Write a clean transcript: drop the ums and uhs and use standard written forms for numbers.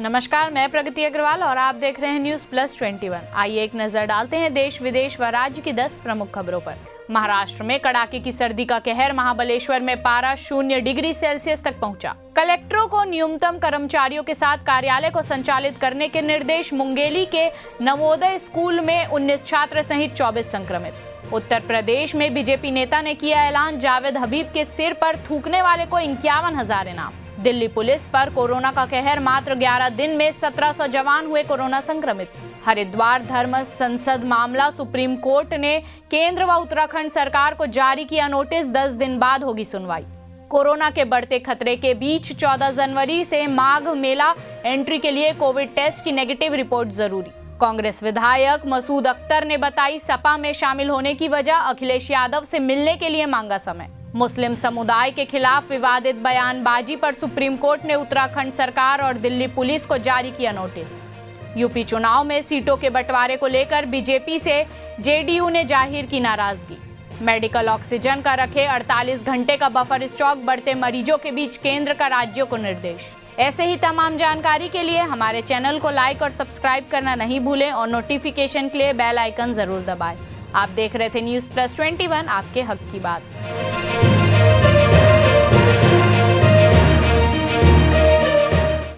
नमस्कार, मैं प्रगति अग्रवाल और आप देख रहे हैं न्यूज प्लस 21। आइए एक नजर डालते हैं देश विदेश व राज्य की 10 प्रमुख खबरों पर। महाराष्ट्र में कड़ाके की सर्दी का कहर, महाबलेश्वर में पारा 0 डिग्री सेल्सियस तक पहुंचा। कलेक्टरों को न्यूनतम कर्मचारियों के साथ कार्यालय को संचालित करने के निर्देश। मुंगेली के नवोदय स्कूल में 19 छात्र सहित 24 संक्रमित। उत्तर प्रदेश में बीजेपी नेता ने किया ऐलान, जावेद हबीब के सिर पर थूकने वाले को 51,000 इनाम। दिल्ली पुलिस पर कोरोना का कहर, मात्र 11 दिन में 1700 जवान हुए कोरोना संक्रमित। हरिद्वार धर्म संसद मामला, सुप्रीम कोर्ट ने केंद्र व उत्तराखंड सरकार को जारी किया नोटिस, 10 दिन बाद होगी सुनवाई। कोरोना के बढ़ते खतरे के बीच 14 जनवरी से माघ मेला एंट्री के लिए कोविड टेस्ट की नेगेटिव रिपोर्ट जरूरी। कांग्रेस विधायक मसूद अख्तर ने बताई सपा में शामिल होने की वजह, अखिलेश यादव से मिलने के लिए मांगा समय। मुस्लिम समुदाय के खिलाफ विवादित बयानबाजी पर सुप्रीम कोर्ट ने उत्तराखंड सरकार और दिल्ली पुलिस को जारी किया नोटिस। यूपी चुनाव में सीटों के बंटवारे को लेकर बीजेपी से जेडीयू ने जाहिर की नाराजगी। मेडिकल ऑक्सीजन का रखे 48 घंटे का बफर स्टॉक, बढ़ते मरीजों के बीच केंद्र का राज्यों को निर्देश। ऐसे ही तमाम जानकारी के लिए हमारे चैनल को लाइक और सब्सक्राइब करना नहीं भूलें और नोटिफिकेशन के लिए बेल आइकन जरूर दबाएं। आप देख रहे थे न्यूज प्लस 21, आपके हक की बात।